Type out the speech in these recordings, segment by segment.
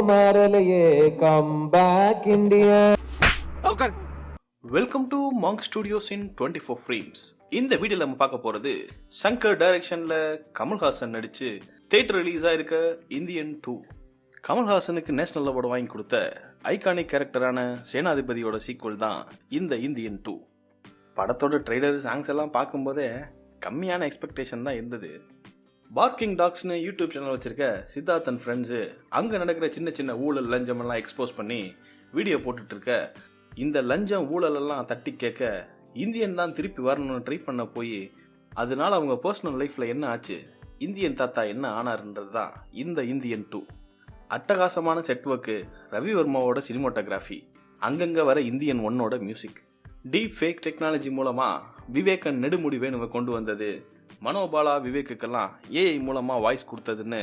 மாறலையே come back India. Welcome to Monk Studios in 24 frames. இந்த வீடியோல நம்ம பார்க்க போறது சங்கர் டைரக்ஷன்ல கமல்ஹாசன் நடிச்சு தியேட்டர் ரிலீஸ் ஆயிருக்க இந்தியன் 2. கமல்ஹாசனுக்கு நேஷனல் அவார்டு வாங்கி கொடுத்த ஐகானிக் கேரக்டரான சேனாதிபதியோட சீக்வல் தான் இந்த இந்தியன் 2. படத்தோட ட்ரெய்லர் சாங்ஸ் எல்லாம் பார்க்கும்போதே கம்மியான எக்ஸ்பெக்டேஷன் தான் இருந்தது. பார்க்கிங் டாக்ஸ்னு யூடியூப் சேனல் வச்சிருக்க சித்தார்த் அண்ட் ஃப்ரெண்ட்ஸு அங்கே நடக்கிற சின்ன சின்ன ஊழல் லஞ்சமெல்லாம் எக்ஸ்போஸ் பண்ணி வீடியோ போட்டுட்டு இருக்க, இந்த லஞ்சம் ஊழலெல்லாம் தட்டி கேட்க இந்தியன் தான் திருப்பி வரணும்னு ட்ரை பண்ண போய் அதனால அவங்க பர்சனல் லைஃப்பில் என்ன ஆச்சு, இந்தியன் தாத்தா என்ன ஆனார்ன்றது தான் இந்த இந்தியன் 2. அட்டகாசமான செட் ஒர்க்கு, ரவிவர்மாவோட சினிமோட்டோகிராஃபி, அங்கங்கே வர இந்தியன் 1ஓட மியூசிக், டீப் ஃபேக் டெக்னாலஜி மூலமாக விவேகன் நெடுமுடி வேணுவை கொண்டு வந்தது, மனோபாலா விவேக்குக்கெல்லாம் ஏஐ மூலமாக வாய்ஸ் கொடுத்ததுன்னு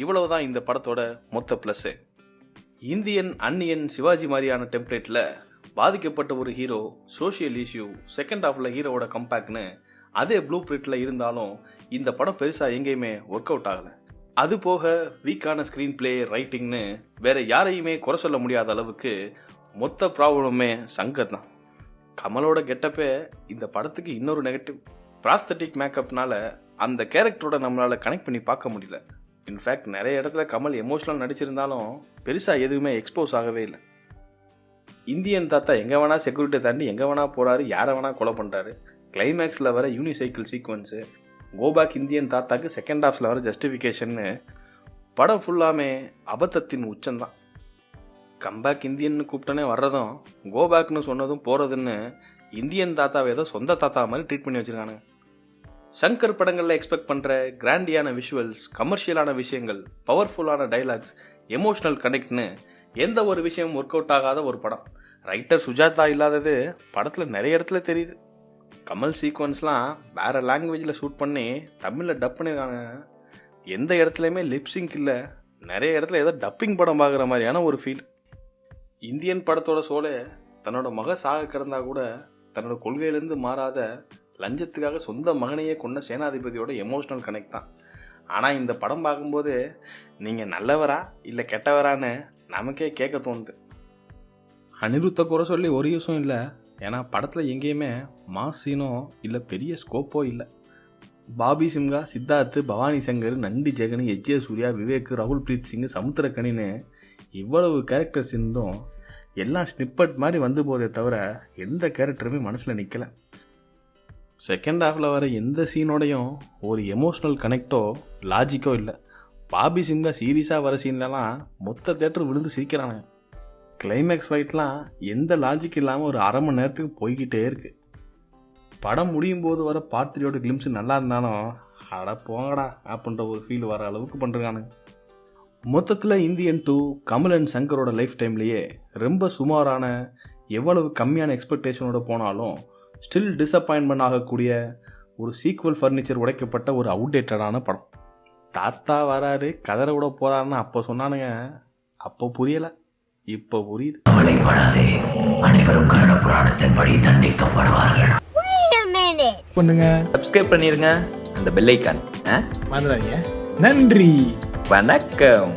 இவ்வளவுதான் இந்த படத்தோட மொத்த ப்ளஸ்ஸு. இந்தியன் அன்னியன் சிவாஜி மாதிரியான டெம்ப்ளேட்டில் பாதிக்கப்பட்ட ஒரு ஹீரோ, சோஷியல் இஷ்யூ, செகண்ட் ஹாஃபில் ஹீரோவோட கம்பேக்னு அதே ப்ளூ பிரிண்டில் இருந்தாலும் இந்த படம் பெருசாக எங்கேயுமே ஒர்க் அவுட் ஆகலை. அது போக வீக்கான ஸ்க்ரீன் பிளே, ரைட்டிங்னு வேற யாரையுமே குறை சொல்ல முடியாத அளவுக்கு மொத்த ப்ராப்ளமே சங்கர் தான். கமலோட கெட்டப்பே இந்த படத்துக்கு இன்னொரு நெகட்டிவ். ப்ராஸ்தட்டிக் மேக்கப்னால அந்த கேரக்டரோட நம்மளால் கனெக்ட் பண்ணி பார்க்க முடியல. இன்ஃபேக்ட் நிறைய இடத்துல கமல் எமோஷனல் நடிச்சிருந்தாலும் பெருசாக எதுவுமே எக்ஸ்போஸ் ஆகவே இல்லை. இந்தியன் தாத்தா எங்கே வேணால் செக்யூரிட்டி தாண்டி எங்கே வேணால் போகிறாரு, யாரை வேணால் கொலை பண்ணுறாரு. கிளைமேக்ஸில் வர யூனிசைக்கிள் சீக்வன்ஸு, கோபேக் இந்தியன் தாத்தாக்கு செகண்ட் ஹாஃபில் வர ஜஸ்டிஃபிகேஷன்னு படம் ஃபுல்லாமே அபத்தத்தின் உச்சம்தான். கம்பேக் இந்தியன்னு கூப்பிட்டனே வர்றதும், கோபேக்னு சொன்னதும் போகிறதுன்னு இந்தியன் தாத்தாவை ஏதோ சொந்த தாத்தா மாதிரி ட்ரீட் பண்ணி வச்சுருக்காங்க. சங்கர் படங்களில் எக்ஸ்பெக்ட் பண்ணுற கிராண்டியான விஷுவல்ஸ், கமர்ஷியலான விஷயங்கள், பவர்ஃபுல்லான டைலாக்ஸ், எமோஷ்னல் கனெக்ட்னு எந்த ஒரு விஷயம் ஒர்க் அவுட் ஆகாத ஒரு படம். ரைட்டர் சுஜாதா இல்லாதது படத்தில் நிறைய இடத்துல தெரியுது. கமல் சீக்வன்ஸ்லாம் வேறு லாங்குவேஜில் ஷூட் பண்ணி தமிழில் டப் பண்ணியிருக்காங்க. எந்த இடத்துலையுமே லிப்சிங்க் இல்லை. நிறைய இடத்துல ஏதோ டப்பிங் படம் பார்க்குற மாதிரியான ஒரு ஃபீல். இந்தியன் படத்தோட சோலே தன்னோட மக சாக கிடந்தா கூட தன்னோட கொள்கையிலேருந்து மாறாத, லஞ்சத்துக்காக சொந்த மகனையே கொண்ட சேனாதிபதியோட எமோஷ்னல் கனெக்ட் தான். ஆனால் இந்த படம் பார்க்கும்போது நீங்கள் நல்லவரா இல்லை கெட்டவரான்னு நமக்கே கேட்க தோணுது. அனிருத்த குறை சொல்லி ஒரு யூஸும் இல்லை. ஏன்னா படத்தில் எங்கேயுமே மாஸ் சீனோ இல்லை பெரிய ஸ்கோப்போ இல்லை. பாபி சிம்ஹா, சித்தார்த்து, பவானி சங்கர், நண்டி ஜெகன், எஜ்ஜே சூர்யா, விவேக், ராகுல் பிரீத் சிங், சமுத்திரக்கனின்னு இவ்வளவு கேரக்டர்ஸ் இருந்தும் எல்லாம் ஸ்னிப்பட் மாதிரி வந்து போதே தவிர எந்த கேரக்டருமே மனசில் நிற்கலை. செகண்ட் ஹாஃபில் வர எந்த சீனோடையும் ஒரு எமோஷ்னல் கனெக்டோ லாஜிக்கோ இல்லை. பாபி சிம்ஹா சீரியஸாக வர சீன்லலாம் மொத்த தேட்டர் விழுந்து சிரிக்கிறாங்க. கிளைமேக்ஸ் ஃபைட்லாம் எந்த லாஜிக் இல்லாமல் ஒரு அரை மணி நேரத்துக்கு போய்கிட்டே இருக்குது. படம் முடியும் போது வர பார்ட் 3யோட கிளிம்ஸ் நல்லா இருந்தாலும் அட போங்கடா அப்படின்ற ஒரு ஃபீல் வர அளவுக்கு பண்ணுறானுங்க. மொத்தத்தில் இந்தியன் 2 கமல் அண்ட் சங்கரோட லைஃப் டைம்லேயே ரொம்ப சுமாரான, எவ்வளவு கம்மியான எக்ஸ்பெக்டேஷனோட போனாலும் ஸ்டில் டிசப்பாயின்மெண்ட் ஆகக்கூடிய ஒரு சீக்வல் ஃபர்னிச்சர் உடைக்கப்பட்ட ஒரு அவுடேட்டடான படம். தாத்தா வராரு, கதரை விட போறாருன்னு அப்போ சொன்னானுங்க, அப்போ புரியலை, இப்போ புரியுது. அனைவரும் கருட புராணத்தின்படி தண்டிக்கப்படுவார்கள். பண்ணுங்க, சப்ஸ்கிரைப் பண்ணிருங்க, அந்த பெல் ஐகான் மறந்துடாதீங்க. நன்றி, வணக்கம்.